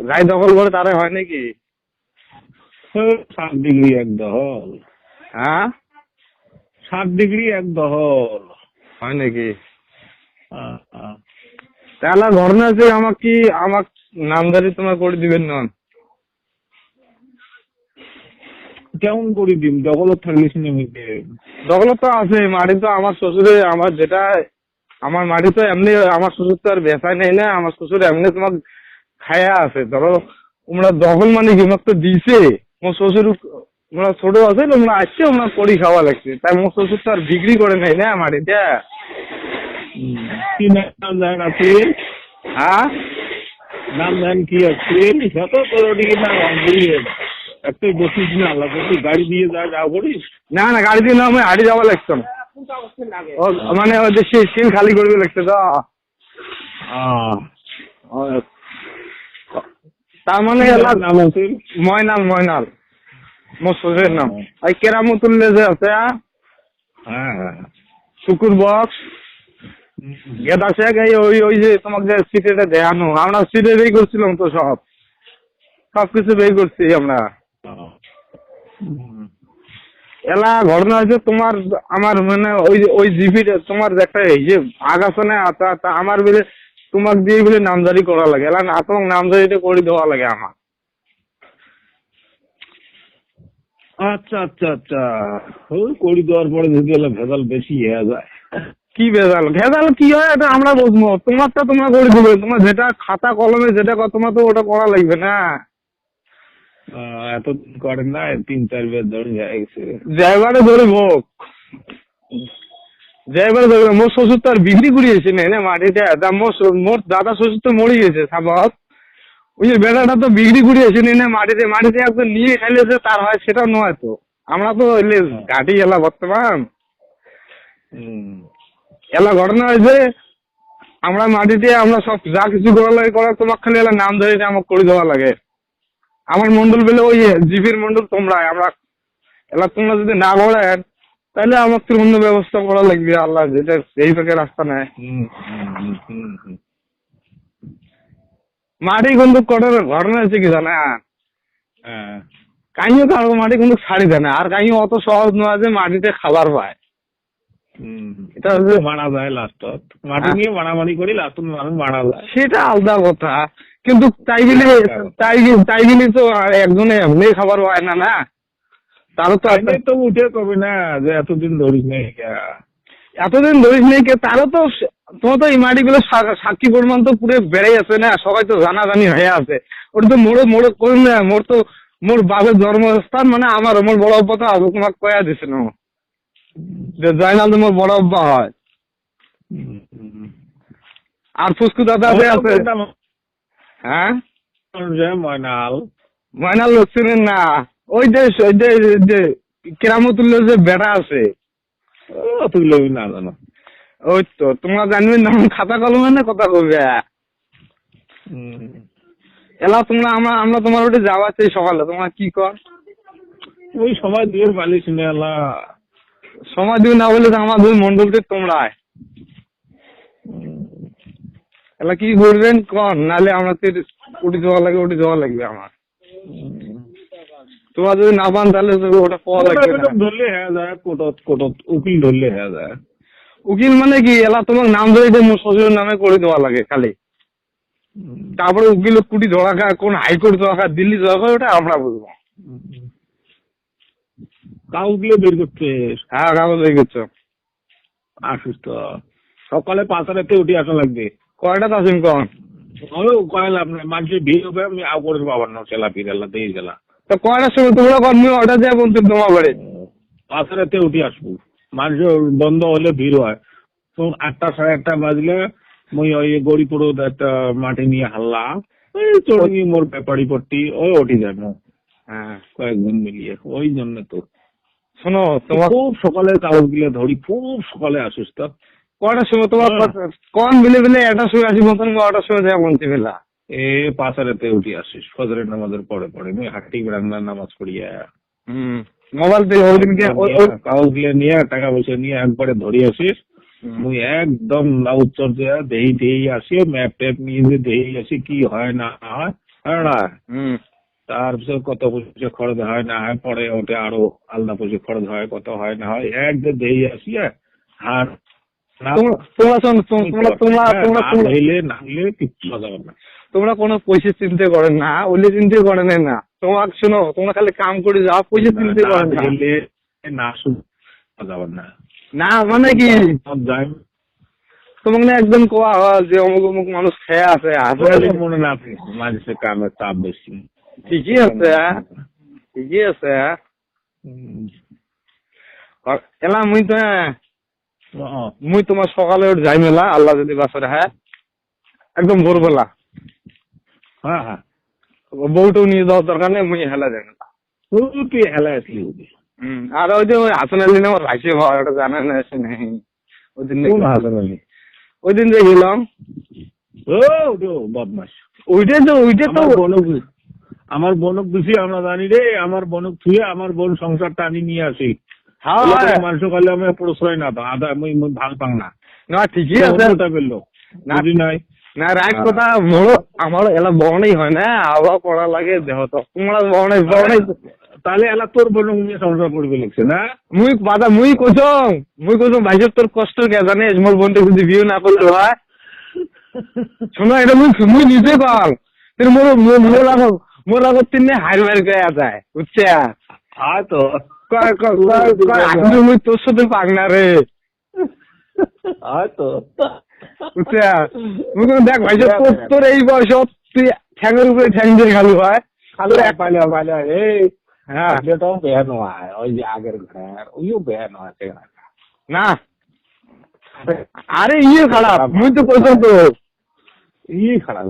গায়ে দখল করে তারে হয় নাকি? 7 ডিগ্রি এক দহল। হ্যাঁ 7 ডিগ্রি এক দহল হয় নাকি? তাহলে ঘটনা আছে আমার নামদারি তোমার করে দিবেন না? কেমন করে দিন? দখলত থাকলিস নেমিতে দখলত তো আছে মাটি, তো আমার শ্বশুরে আমার যেটা আমার মাটি তো এমনি আমার শ্বশুর তো আর বেচাই নেই না, আমার শ্বশুর এমনি তোমার খায়া আছে। ধরো তোমরা দখল মানে কি তো দিছে মোর শ্বশুর, তোমরা ছোট আছে তোমরা আসছে তোমরা করি খাওয়া লাগছে, তাই মোর শ্বশুর তো আর বিক্রি করে নেই না মাটিটা। কি নাম দেন আপনি? হ্যাঁ নাম দেন কি আছে? যত তোর না একটাই বসিস না, আল্লাহ গাড়ি দিয়ে যা করিস। না না গাড়ি দিয়ে না, আমি হাঁটি যাওয়া লাগতো না, মানে ওই যে সিল খালি করবে লাগছে তো। তার মানে নাম আছে ময়নাল মোর শ্বশুরের নাম। ওই কেরামতুল্লে যে আছে শুকুর বক্স গেদা শেখ, ওই যে তোমাকে যে সিটেটা দেখানো, আমরা সিটে বের করছিলাম তো সবকিছু বের করছি আমরা। এলা ঘটনা হয়েছে তোমার আমার মানে ওই জিপির তোমার একটা এই যে ভাগ আছে না, আমার বলে তোমাকে দিয়ে বলে নামজারি করা লাগে, এলা না তোমাকে নামজারিটা করে দেওয়া লাগে আমার। আচ্ছা আচ্ছা আচ্ছা, ওই করে দেওয়ার পরে যদি ভেজাল বেশি হয়ে যায়। কি ভেজাল কি হয় এটা আমরা বুঝবো, তোমারটা তোমরা করে দেবে, তোমার যেটা খাতা কলমে যেটা তোমার তো ওটা করা লাগবে না। এতদিন করেন না, 3-4 বার ধরে গেছে ড্রাইভারে ধরে ভোগ ড্রাইভারে ধরে। মোর শ্বশুর তো আর বিক্রি করিয়েছে না মাটিটা, মোর দাদা শ্বশুর তো মরে গেছে সাবাত, ওই যে বেড়াটা তো বিক্রি করিয়েছে না মাটিতে একদম নিয়ে খাইলেছে তার হয়, সেটা নয় তো। আমরা তো ঘাটি এলা বর্তমান এলা ঘটনা হয়েছে, আমরা মাটিতে আমরা সব যা কিছু করা লাগে তোমার খালি এলা নাম ধরে আমাকে করে দেওয়া লাগে। আমার মন্ডল বলে ওই জিপির মন্ডল তোমরা, আমরা এলা তোমরা যদি না করেন তাহলে আমাকে অন্য ব্যবস্থা করা লাগবে, আল্লাহ যেটা এই থেকে রাস্তা নেয়। মাটি কিন্তু ঘটনা হচ্ছে কি জানা, কাইও কারো মাটি কিন্তু ছাড়ি দেয় না, আর কাইও অত সহজ নয় যে মাটিতে খাবার পায়। এটা হচ্ছে মারা যায় লাস্টত, মাটি নিয়ে মারামারি করি লাস্টত মানুষ মারা যায়, সেটা আলাদা কথা। কিন্তু তাই বলি তো একজনে এমনি খাবার পায় না না, তারও তো উঠে কবে না যে এতদিন ধরিস নেই কে, তারও তো তোমার তো এই মাটিগুলো সাক্ষী প্রমাণ তো পুরো বেড়ে আছে না, সবাই তো জানাজানি হয়ে আছে। ওটা তো মোড়ে করুন না, মোর বাপের জন্মস্থান, মানে মোর বড় আব্বা তো আগে তোমাকে কয়া দিছে না যে জয়নাল তো মোর বড় আব্বা হয়। আর ফুসকু দাদা আছে। হ্যাঁ ময়নাল লক্ষ্মীর না, ওই যে কেরামতুল্লাহ যে বেটা আছে, তুই না জানো, ওই তো তোমরা জানবে না, খাতা কলমে না কথা কবে এলা তোমরা আমরা তোমার ওটা যাওয়া চাই সকালে, তোমার কি কর ওই সময় দিয়ে পালিস না, এলা সময় দিও না বলে আমার দুই মন্ডলকে তোমরা এলা কি করবেন কর, নাহলে আমরা উঠে যাওয়া লাগবে আমার। তোমার যদি না পান তাহলে ওটা পাওয়া লাগবে না। ধরলে হ্যাঁ যায়, কোটত উকিল ধরলে হ্যাঁ যায়। উকিল মানে কি এলা তোমাকে নাম ধরে যে মোর শ্বশুরের নামে করে দেওয়া লাগে খালি, তারপরে উকিল কুটি ধরা খা, কোন হাইকোর্ট ধরা খা, দিল্লি ধরা খা, ওটা আমরা বুঝবো। কাগজগুলো বের করছে, হ্যাঁ কাগজ বের করছো, আসিস তো সকালে 5টাতে উঠে আসা লাগবে। কয়টাতে আসেন কন? কয়লা আপনার মানুষের ভিড় হবে, আমি আউ করে বাবার নাম চেলা ফিরাল্লা দিয়ে গেলা তো কয়টার সময় তোমরা কর্মী অর্ডার দেওয়া বলছো তোমার বাড়ি? 5টাতে উঠে আসবো, মানুষের বন্ধ হলে ভিড় হয়। তখন 8টা 8:30 বাজলে মই ওই গড়িপুর একটা মাটি নিয়ে হাল্লা চড়ি মোর ব্যাপারি পট্টি ওই উঠে যাবো। হ্যাঁ কয়েকজন মিলিয়ে, ওই জন্য তো শোনো তোমার খুব সকালে কাগজগুলো ধরি, খুব সকালে আসিস তো। কয়টার সময় তোমার কন বিলে 1টার সময় আসি মতন, 9টার সময় যাওয়া বলছি বেলা 5টাতে উঠে আসিস ফজরের নামাজের পরে আমি হাঁটি বেড়াঙ্গার নামাজ পড়িয়া মোবাইল থেকে কাগজগুলো নিয়ে টাকা পয়সা নিয়ে একবারে ধরে আসিস, মুই একদম না উত্তর দিয়ে দেই আসি ম্যাপ ট্যাপ নিয়ে যে দেই আসি কি হয় না হয় হ্যাঁ না তারপরে কত পয়সা খরচ হয় না হয় পরে ওটা আরো আলাদা পয়সা খরচ হয় কত হয় না হয় একদম দেই আসি আর তোমরা কোনো পয়সা চিন্তা করেন না, ওইলে চিন্তা করেন না। তোমার শোনো, তোমরা খালি কাম করে যাও, পয়সা চিন্তা করেন না যাবেন না না মানে কি তোমাকে না একদম কোয়া হয় যে অমুক অমুক মানুষ খেয়ে আছে মনে না মানুষের কামের চাপ বেশি। ঠিকই আছে, ঠিকই আছে। এলা মুই তোমার সকালে যাই মেলা আল্লাহ যদি বাসরে, হ্যাঁ একদম ভোরবেলা। হ্যাঁ হ্যাঁ বউটাও নিয়ে যাওয়ার দরকার নেই, মুই হেলা যাই মেলা। তুই হেলা আসলি আর ওই যে ওই হাসান আলী আমার ভাইসে ভাই, ওটা জানেন না সে নেই। ওই দিন হাসান আলী ওই দিন যে গেলাম বদমাস ওইটাই তো আমার বনক দিছি আমরা জানি রে, আমার বনক থুয়ে আমার বোন সংসার টানি নিয়ে আসি। মানুষ কালে আমি প্রশ্রয় না তো আদা মুই ভাল পাং না। না ঠিকই আছে পেলো বুঝি নাই না রাইট কথা। মোড় আমার এলা বড়ই হয় না, আবার পড়া লাগে দেহ তো তোমরা বড়ই তাহলে এলা তোর বনক নিয়ে সংসার করবে লিখছে না। মুই বাদা মুই কইছম ভাইসব তোর কষ্ট কে জানিস, মোর বোনটা যদি বিয়ে না করলে হয়। শোনো এটা মুই নিজে কল মোর আগত তিনে হাইর বাইর গয়া যায় বুঝছে। হয়তো মুই তোর সাথে পাক না রে হয়তো বুঝছে। দেখ ভাই তোর এই বয়স তুই ঠ্যাঙের উপরে ঠ্যাং দিয়ে খালু হয় খালু পাইলে এই হ্যাঁ তো বেয়া নয় ওই যে আগের ঘর ওইও বেয়া নয় না। আরে ইয়ে খারাপ মুই তো কইতাম তো খারাপ।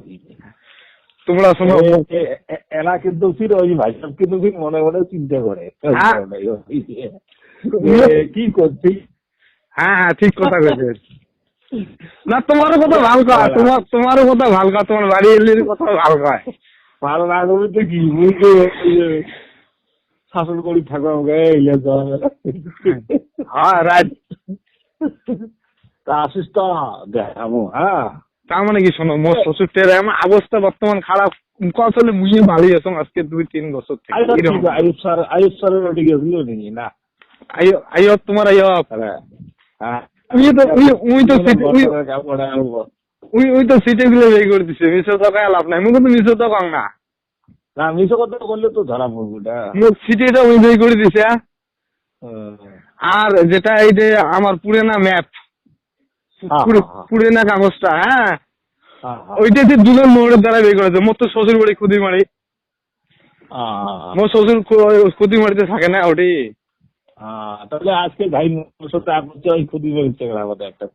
তোমরা শোনো এরা কিন্তু ফির ওই ভাই সব কিন্তু ফির মনে মনে চিন্তা করে কি করছি। হ্যাঁ হ্যাঁ ঠিক কথা কইছে। না তোমারও কথা ভাল কয়, তোমারও কথা ভাল কয়, তোমার বাড়ি এলির কথা ভাল কয়। ভালো না করবে কি মুই শাসন করি থাকো হ্যাঁ রাইট। তা আসিস তো দেখাবো। হ্যাঁ তার মানে কি শোনো, মোর শ্বশুরটের আমার অবস্থা বর্তমান খারাপ। আসলে মুইয়ে ভালোই আছো আজকে 2-3 বছর থেকে। আয়ুব স্যারের ওটি গেছিল নাকি না? আইও তোমার আইও উই তো সিটে গুলো বের করে দিছে। মিশো তো কায় লাভ নাই, মুখ তো মিশো তো কং না। না মিশো কথা করলে তো ধরা পড়বে। মুখ সিটেটা উই বের করে দিছে। আর যেটা এই যে আমার পুরানা ম্যাপ, পুরানা কাগজটা, হ্যাঁ ওইটা যে দুজন মোড়ের দ্বারা বের করেছে। মোর তো শ্বশুর বাড়ি খুদিমারি, মোর শ্বশুর খুদিমারিতে থাকে না ওটি। তাহলে আজকে ভাই মোর সাথে আপনি ওই খুদিমারিতে একটা